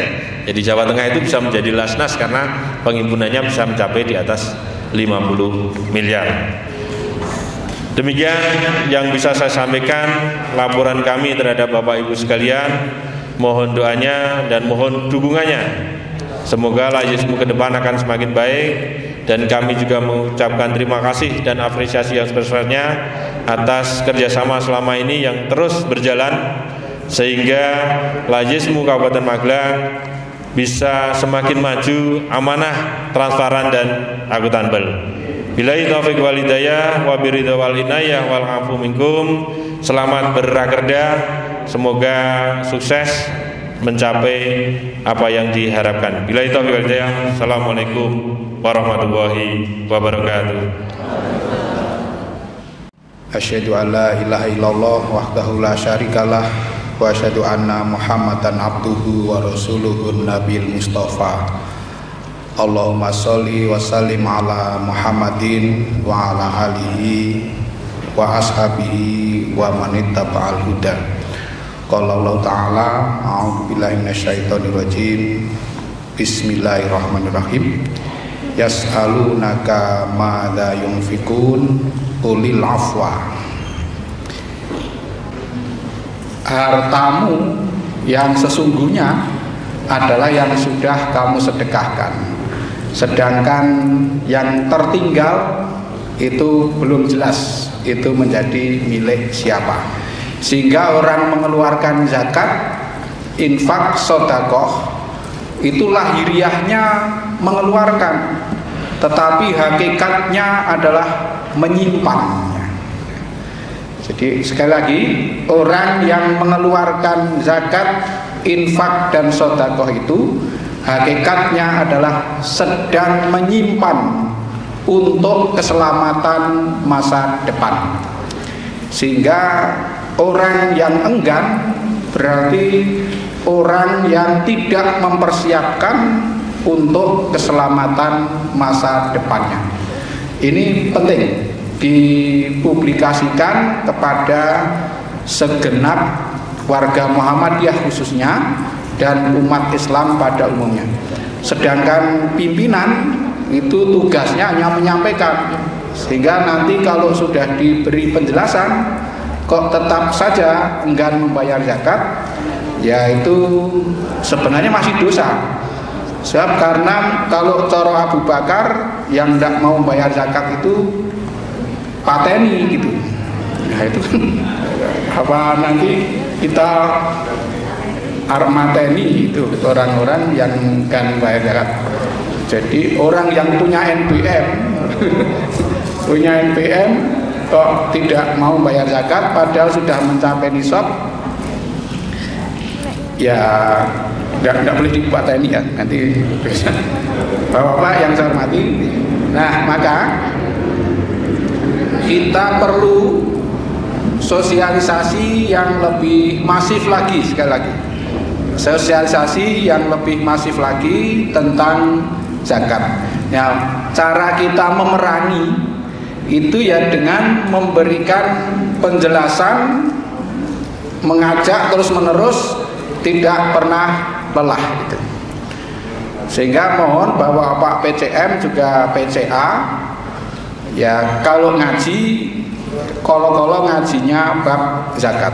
Jadi Jawa Tengah itu bisa menjadi Lasnas karena penghimpunannya bisa mencapai di atas 50 miliar. Demikian yang bisa saya sampaikan laporan kami terhadap Bapak Ibu sekalian. Mohon doanya dan mohon dukungannya. Semoga Lajismu ke depan akan semakin baik, dan kami juga mengucapkan terima kasih dan apresiasi yang sebesar-besarnya atas kerjasama selama ini yang terus berjalan sehingga Lajismu Kabupaten Magelang bisa semakin maju, amanah, transparan dan akuntabel. Billahi taufiq wal hidayah wa biridha wal inayah wal afu minkum. Selamat berrakerda, semoga sukses mencapai apa yang diharapkan. Billahi taufiq wal hidayah. Assalamualaikum warahmatullahi wabarakatuh. Asyhadu an la ilaha illallah wahdahu la syarikalah wa asyhadu anna Muhammadan abduhu wa rasuluhun nabil mustafa. Allahumma sholli wa sallim ala Muhammadin wa ala alihi wa ashabihi wa man ittaba'al huda. Qala Allah ta'ala a'udzu billahi minasyaitonir rajim. Bismillahirrahmanirrahim. Yas'alunaka madza yunfikun qulil afwa. Hartamu yang sesungguhnya adalah yang sudah kamu sedekahkan, sedangkan yang tertinggal itu belum jelas itu menjadi milik siapa. Sehingga orang mengeluarkan zakat, infak, sedekah itu lahiriahnya mengeluarkan, tetapi hakikatnya adalah menyimpannya. Jadi sekali lagi, orang yang mengeluarkan zakat, infak dan sedekah itu hakikatnya adalah sedang menyimpan untuk keselamatan masa depan. Sehingga orang yang enggan berarti orang yang tidak mempersiapkan untuk keselamatan masa depannya. Ini penting dipublikasikan kepada segenap warga Muhammadiyah khususnya dan umat Islam pada umumnya. Sedangkan pimpinan itu tugasnya hanya menyampaikan, sehingga nanti kalau sudah diberi penjelasan kok tetap saja enggan membayar zakat, ya itu sebenarnya masih dosa. Sebab karena kalau coro Abu Bakar yang tidak mau membayar zakat itu pateni gitu. Nah itu apa nanti kita armateni itu orang-orang yang kan bayar zakat. Jadi orang yang punya NPM punya NPM kok tidak mau bayar zakat padahal sudah mencapai nisab, ya nggak boleh dibuat TNI ya nanti. Bapak-bapak yang saya hormati, nah maka kita perlu sosialisasi yang lebih masif lagi, sekali lagi sosialisasi yang lebih masif lagi tentang zakat. Ya, cara kita memerangi itu ya dengan memberikan penjelasan, mengajak terus menerus, tidak pernah lelah gitu. Sehingga mohon bahwa Pak PCM juga PCA ya kalau ngaji kolo-kolo ngajinya bab zakat.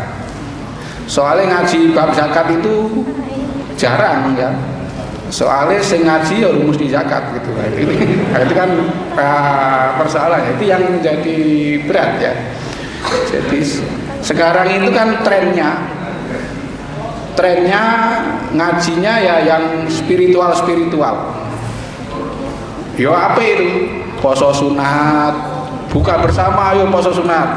Soalnya ngaji bab zakat itu jarang ya. Soalnya sing ngaji ya mesti zakat gitu. Itu kan persoalannya, itu yang menjadi berat ya. Jadi sekarang itu kan trennya ngajinya ya yang spiritual. Yo apa itu? Poso sunat, buka bersama ayo poso sunat.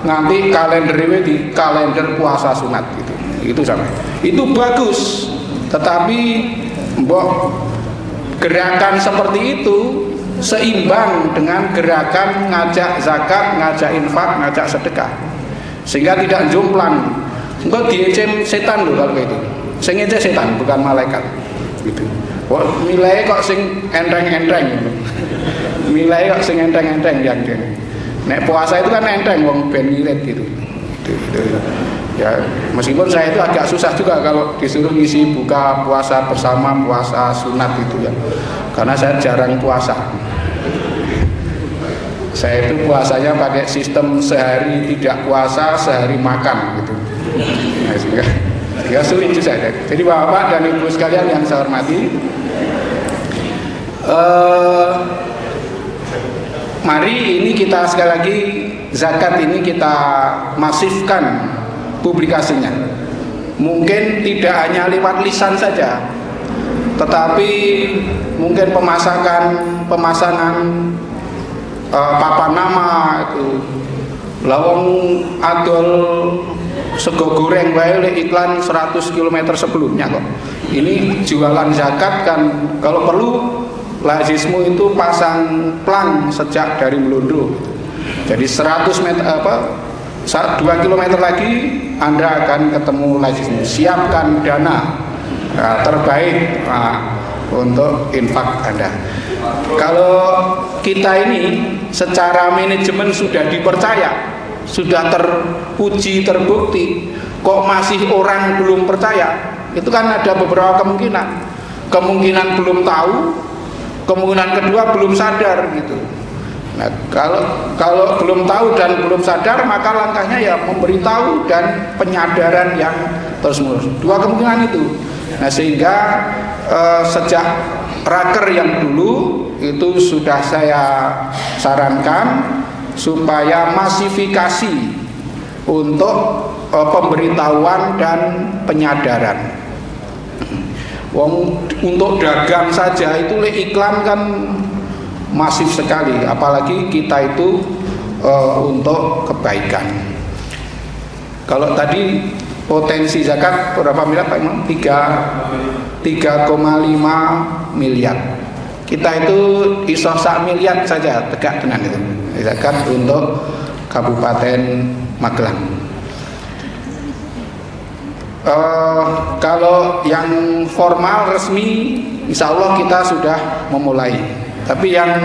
Nanti kalender ini di kalender puasa sunat gitu. Itu sama. Itu bagus. Tetapi gerakan seperti itu seimbang dengan gerakan ngajak zakat, ngajak infak, ngajak sedekah, sehingga tidak jomplang. Engkau diecem setan loh kalau itu. Sing ngece setan bukan malaikat. Gitu. Kok nilai kok sing enteng-enteng. Nilai kok sing enteng-enteng yang dia. Nek puasa itu kan enteng wong ben ngirit gitu. Gitu. Ya, meskipun saya itu agak susah juga kalau disuruh ngisi buka puasa bersama, puasa sunat itu ya. Karena saya jarang puasa. Saya itu puasanya pakai sistem sehari tidak puasa, sehari makan gitu. Nah, sehingga sulit juga. Jadi Bapak dan Ibu sekalian yang saya hormati, mari ini kita sekali lagi zakat ini kita masifkan publikasinya. Mungkin tidak hanya lewat lisan saja, tetapi mungkin pemasangan papan nama itu lawang adol sego goreng wae iklan 100 km sebelumnya kok. Ini jualan zakat kan, kalau perlu lazismu itu pasang plang sejak dari Melondo. Jadi 100 meter 2 km lagi Anda akan ketemu lazismu. Siapkan dana terbaik untuk infak Anda. Kalau kita ini secara manajemen sudah dipercaya, sudah teruji, terbukti, kok masih orang belum percaya, itu kan ada beberapa kemungkinan. Kemungkinan belum tahu, kemungkinan kedua belum sadar gitu. Nah, kalau belum tahu dan belum sadar, maka langkahnya ya memberitahu dan penyadaran yang terus-menerus. Dua kemungkinan itu. Nah, sehingga sejak raker yang dulu itu sudah saya sarankan supaya masifikasi untuk pemberitahuan dan penyadaran. Untuk dagang saja itu iklan kan masif sekali, apalagi kita itu untuk kebaikan. Kalau tadi potensi zakat berapa miliar Pak Imam? 3,5 miliar. Kita itu iso 1 miliar saja tegak tenan itu zakat untuk Kabupaten Magelang. Kalau yang formal resmi insya Allah kita sudah memulai, tapi yang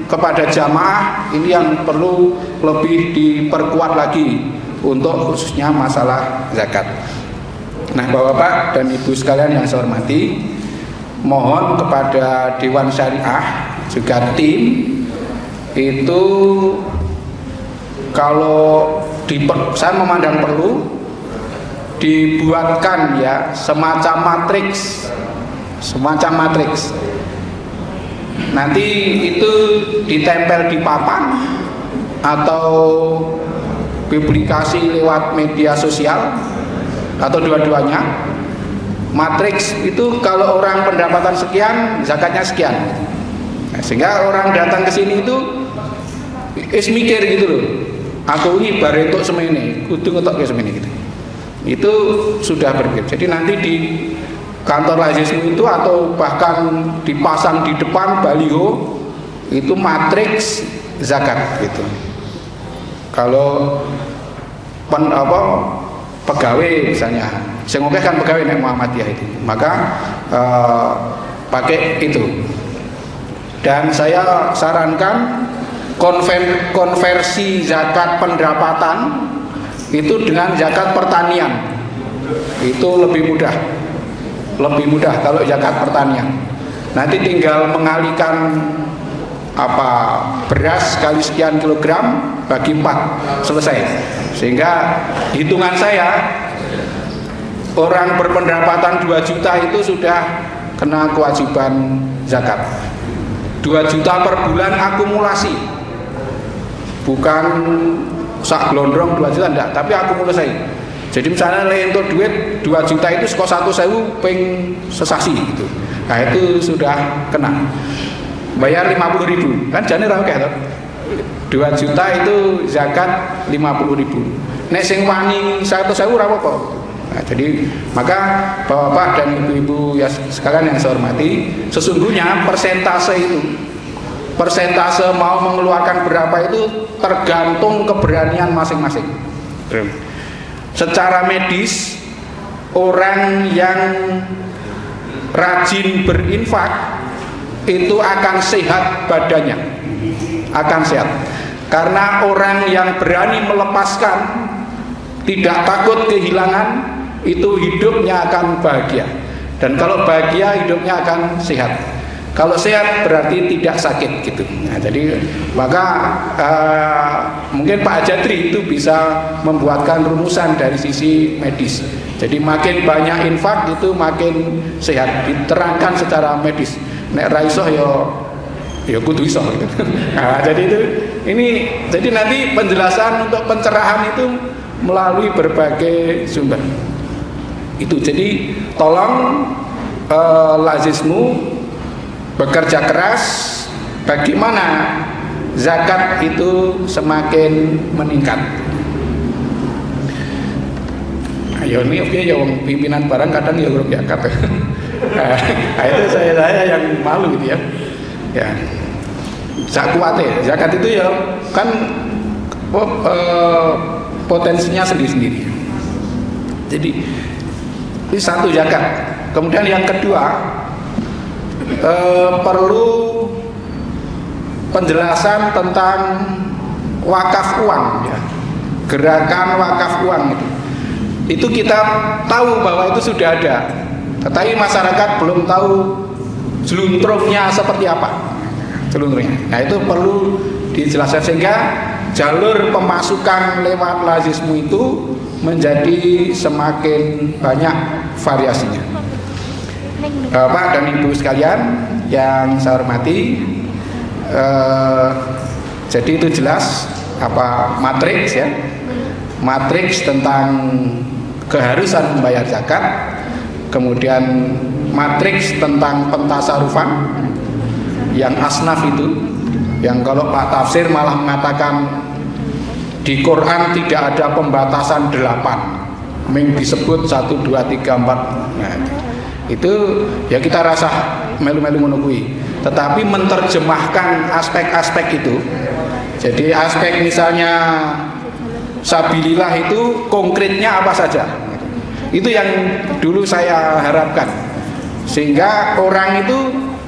kepada jamaah ini yang perlu lebih diperkuat lagi untuk khususnya masalah zakat. Nah, Bapak-bapak dan Ibu sekalian yang saya hormati, mohon kepada Dewan Syariah juga tim itu, kalau saya memandang perlu dibuatkan ya semacam matriks. Nanti itu ditempel di papan atau publikasi lewat media sosial atau dua-duanya. Matriks itu kalau orang pendapatan sekian, zakatnya sekian. Nah, sehingga orang datang ke sini itu mikir gitu loh. Aku ini barentuk semene, kudu ngetok ke semene gitu. Itu sudah berbeda. Jadi nanti di kantor lazismu itu atau bahkan dipasang di depan baliho itu matriks zakat gitu. Kalau pegawai misalnya, saya ngomong kan pegawai nek Muhammadiyah itu, maka pakai itu. Dan saya sarankan konversi zakat pendapatan itu dengan zakat pertanian, itu lebih mudah kalau zakat pertanian. Nanti tinggal mengalihkan beras kali sekian kilogram bagi 4, selesai. Sehingga hitungan saya, orang berpendapatan 2 juta itu sudah kena kewajiban zakat. 2 juta per bulan akumulasi, bukan sak glondrong 2 juta enggak, tapi akumulasi. Jadi misalnya untuk duit 2 juta itu sekok 1.000 ping sesasi gitu. Nah itu sudah kena. Bayar 50.000 kan jane ra akeh to. 2 juta itu zakat 50.000. Nek sing wani 100.000 ora apa-apa. Nah, jadi maka Bapak-bapak dan Ibu-ibu ya sekalian yang saya hormati, sesungguhnya persentase mau mengeluarkan berapa itu tergantung keberanian masing-masing. Secara medis, orang yang rajin berinfak itu akan sehat badannya, akan sehat. Karena orang yang berani melepaskan, tidak takut kehilangan, itu hidupnya akan bahagia. Dan kalau bahagia, hidupnya akan sehat. Kalau sehat berarti tidak sakit gitu. Nah, jadi maka mungkin Pak Ajatri itu bisa membuatkan rumusan dari sisi medis. Jadi makin banyak infak itu makin sehat. Diterangkan secara medis. Nek ra iso ya kudu iso gitu. Nah, jadi jadi nanti penjelasan untuk pencerahan itu melalui berbagai sumber. Itu jadi tolong lazismu bekerja keras bagaimana zakat itu semakin meningkat. Ayo ini oke ya pimpinan barang kadang ya grup zakat. Nah, itu saya yang malu gitu ya. Ya. Zakat itu ya kan potensinya sendiri-sendiri. Jadi ini satu zakat. Kemudian yang kedua, perlu penjelasan tentang wakaf uang ya. Gerakan wakaf uang itu kita tahu bahwa itu sudah ada, tetapi masyarakat belum tahu jeluntrungnya seperti apa. Nah itu perlu dijelaskan sehingga jalur pemasukan lewat lazismu itu menjadi semakin banyak variasinya. Bapak dan Ibu sekalian yang saya hormati, jadi itu jelas matriks ya. Matriks tentang keharusan membayar zakat, kemudian matriks tentang pentasarufan yang asnaf itu, yang kalau Pak Tafsir malah mengatakan di Quran tidak ada pembatasan 8, ming disebut 1, 2, 3, 4. Nah, itu ya kita rasa melu-melu menunggui, tetapi menerjemahkan aspek-aspek itu. Jadi aspek misalnya sabilillah itu konkretnya apa saja, itu yang dulu saya harapkan, sehingga orang itu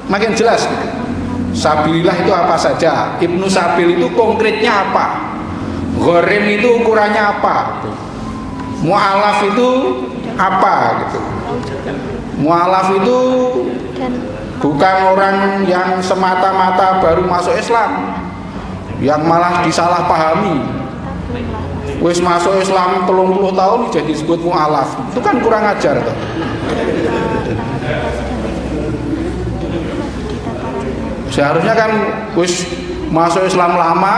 makin jelas gitu. Sabilillah itu apa saja, Ibnu Sabil itu konkretnya apa, gharim itu ukurannya apa, mu'alaf itu apa gitu. Mu'alaf itu bukan orang yang semata-mata baru masuk Islam, yang malah disalahpahami, wis masuk Islam 30 tahun jadi disebut mu'alaf. Itu kan kurang ajar tuh. Seharusnya kan wis masuk Islam lama,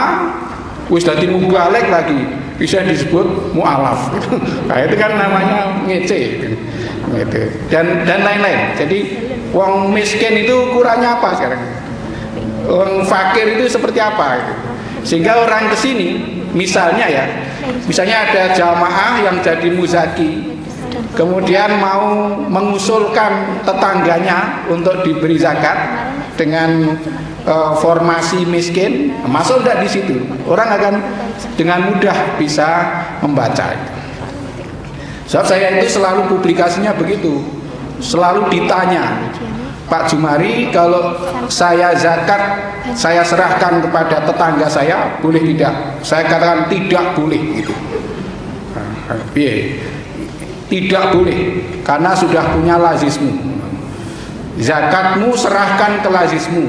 wis dadi mubalek lagi bisa disebut mu'alaf. Nah, itu kan namanya ngece gitu. Dan lain-lain. Jadi wong miskin itu kurangnya apa sekarang? Wong fakir itu seperti apa gitu. Sehingga orang kesini misalnya ada jamaah yang jadi muzaki, kemudian mau mengusulkan tetangganya untuk diberi zakat dengan formasi miskin, masuk tidak di situ, orang akan dengan mudah bisa membaca. Sebab saya itu selalu publikasinya begitu, selalu ditanya, Pak Jumari, kalau saya zakat saya serahkan kepada tetangga saya, boleh tidak? Saya katakan tidak boleh gitu. Tidak boleh, karena sudah punya lazismu. Zakatmu serahkan ke lazismu.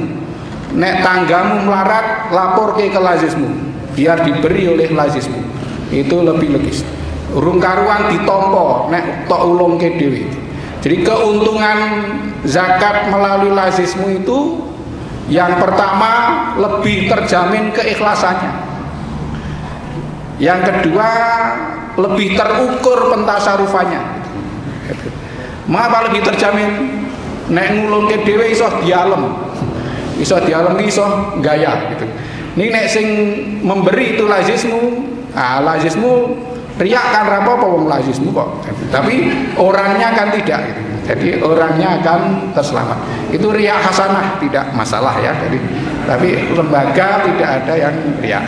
Nek tanggamu melarat, lapor ke lazismu, biar diberi oleh lazismu. Itu lebih logis. Urung karuan ditompo, nek tok ulung ke dewi. Jadi keuntungan zakat melalui lazismu itu, yang pertama lebih terjamin keikhlasannya. Yang kedua lebih terukur pentasarufannya. Mengapa lebih terjamin? Nek ngulungke dhewe iso dialem. Iso dialem iso gaya gitu. Ini nek sing memberi itu lazismu, lazismu riak kan rapo apa wong lazismu kok. Tapi orangnya kan tidak gitu. Jadi orangnya akan terselamat. Itu riak hasanah tidak masalah ya. Jadi tapi lembaga tidak ada yang riak.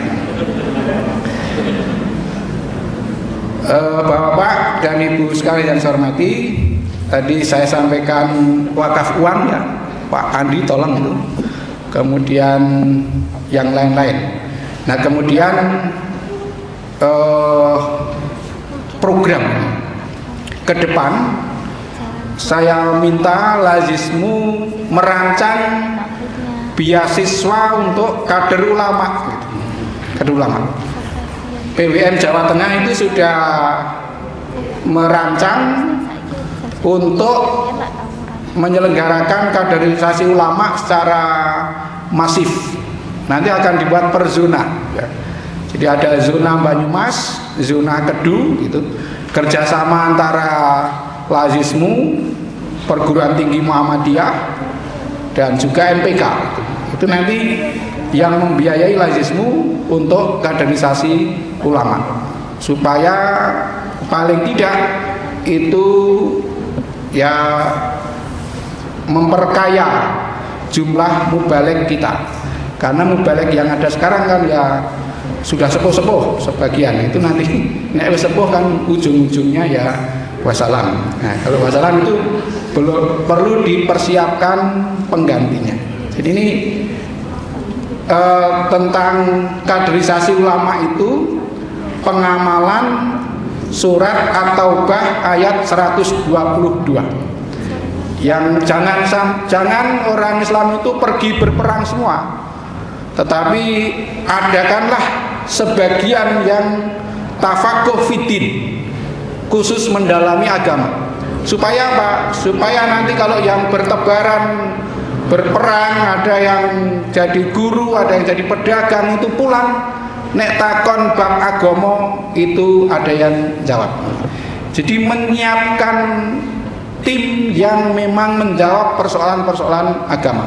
Bapak dan Ibu sekalian yang saya hormati, tadi saya sampaikan wakaf uang ya, Pak Andi tolong itu. Kemudian yang lain-lain. Nah kemudian program ke depan saya minta lazismu merancang beasiswa untuk kader ulama gitu. Kader ulama. PWN Jawa Tengah itu sudah merancang untuk menyelenggarakan kaderisasi ulama secara masif. Nanti akan dibuat per zona ya. Jadi ada zona Banyumas, zona Kedu gitu. Kerjasama antara lazismu, perguruan tinggi Muhammadiyah dan juga MPK gitu. Itu nanti yang membiayai lazismu untuk kaderisasi ulama, supaya paling tidak itu ya memperkaya jumlah mubalek kita. Karena mubalek yang ada sekarang kan ya sudah sepuh-sepuh sebagian, itu nanti nek sepuh kan ujung-ujungnya ya wassalam. Nah, kalau wassalam itu perlu dipersiapkan penggantinya. Jadi ini tentang kaderisasi ulama itu pengamalan surat At-Taubah ayat 122. Yang jangan orang Islam itu pergi berperang semua, tetapi adakanlah sebagian yang tafakuh fiddin, khusus mendalami agama. Supaya apa? Supaya nanti kalau yang bertebaran berperang, ada yang jadi guru, ada yang jadi pedagang, itu pulang nek takon bab agama itu ada yang jawab. Jadi menyiapkan tim yang memang menjawab persoalan-persoalan agama.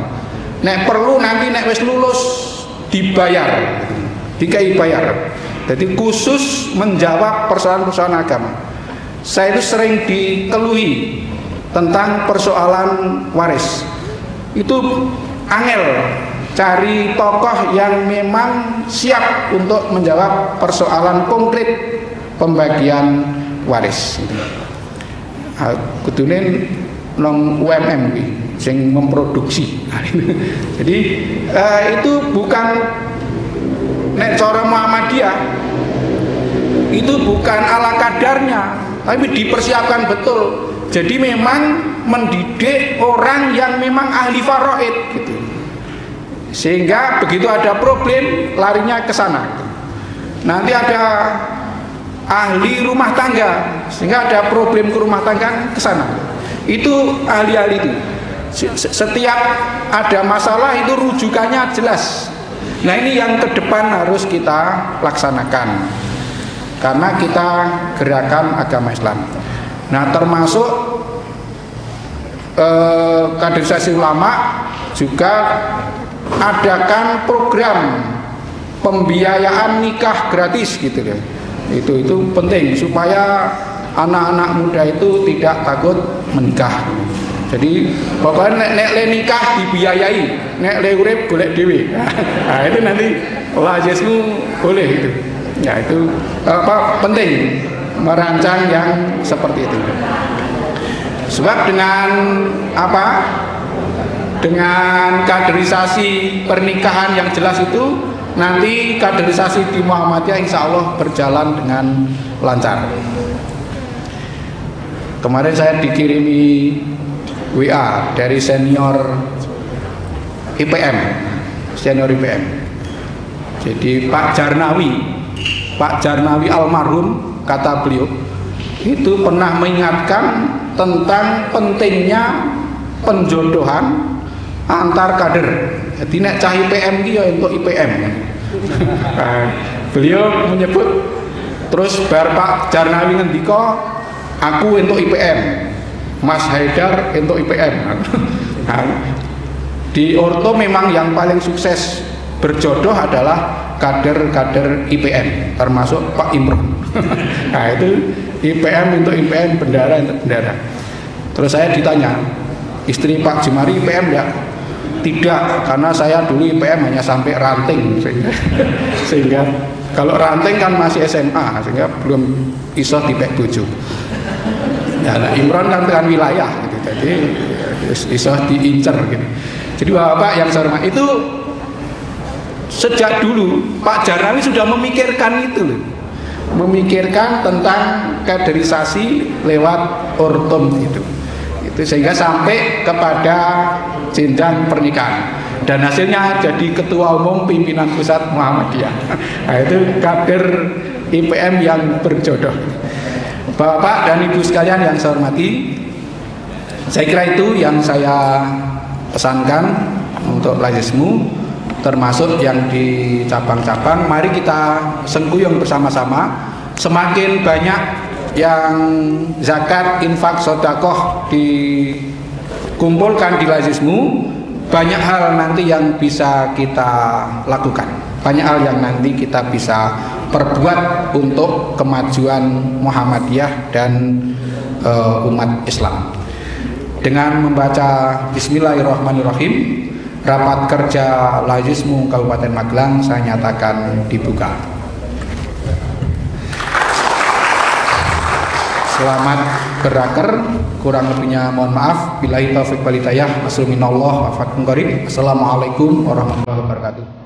Nek perlu nanti nek wis lulus dibayar, dikai bayar. Jadi khusus menjawab persoalan-persoalan agama. Saya itu sering dikeluhi tentang persoalan waris. Itu angel cari tokoh yang memang siap untuk menjawab persoalan konkret pembagian waris. Kudune nang UMM sing memproduksi. Jadi itu bukan nek cara Muhammadiyah itu bukan ala kadarnya, tapi dipersiapkan betul. Jadi memang mendidik orang yang memang ahli faraid gitu. Sehingga begitu ada problem larinya ke sana. Nanti ada ahli rumah tangga, sehingga ada problem ke rumah tangga ke sana. Itu ahli-ahli itu. Setiap ada masalah itu rujukannya jelas. Nah, ini yang ke depan harus kita laksanakan. Karena kita gerakan agama Islam. Nah, termasuk kaderisasi ulama juga adakan program pembiayaan nikah gratis gitu ya. Itu penting supaya anak-anak muda itu tidak takut menikah. Jadi pokoknya nek le nikah dibiayai, nek le urip golek dhewe. Nah, itu nanti lazismu boleh itu. Ya, itu penting merancang yang seperti itu. Sebab dengan dengan kaderisasi pernikahan yang jelas itu, nanti kaderisasi di Muhammadiyah insya Allah berjalan dengan lancar. Kemarin saya dikirimi WA dari senior IPM. Jadi Pak Jarnawi almarhum, kata beliau itu pernah mengingatkan tentang pentingnya penjodohan antar kader. Jadi nek cah IPM ki ya untuk IPM. Beliau menyebut terus bar Pak Jarnawi ngendika, aku untuk IPM, Mas Haidar untuk IPM. Di Orto memang yang paling sukses berjodoh adalah kader-kader IPM, termasuk Pak Imron. Nah, itu IPM untuk IPM, bendara untuk bendara. Terus saya ditanya, istri Pak Jumari IPM enggak? Tidak, karena saya dulu IPM hanya sampai ranting, sehingga kalau ranting kan masih SMA, sehingga belum iso dipek bojo. Nah, Imron kan wilayah, gitu, jadi iso diincer, gitu. Jadi Bapak yang saya hormati, itu sejak dulu Pak Jarnawi sudah memikirkan itu loh. Memikirkan tentang kaderisasi lewat ortom itu sehingga sampai kepada jenjang pernikahan, dan hasilnya jadi ketua umum pimpinan pusat Muhammadiyah. Nah, itu kader IPM yang berjodoh. Bapak dan Ibu sekalian yang saya hormati, saya kira itu yang saya pesankan untuk lazismu, termasuk yang di cabang-cabang. Mari kita sengkuyung bersama-sama. Semakin banyak yang zakat, infak, sedekah dikumpulkan di lazismu, banyak hal nanti yang bisa kita lakukan, banyak hal yang nanti kita bisa perbuat untuk kemajuan Muhammadiyah dan umat Islam. Dengan membaca Bismillahirrahmanirrahim, rapat kerja lazismu Kabupaten Magelang saya nyatakan dibuka. Selamat beraker, kurang lebihnya mohon maaf. Billahi taufiq wal hidayah. Assalamualaikum warahmatullahi wabarakatuh.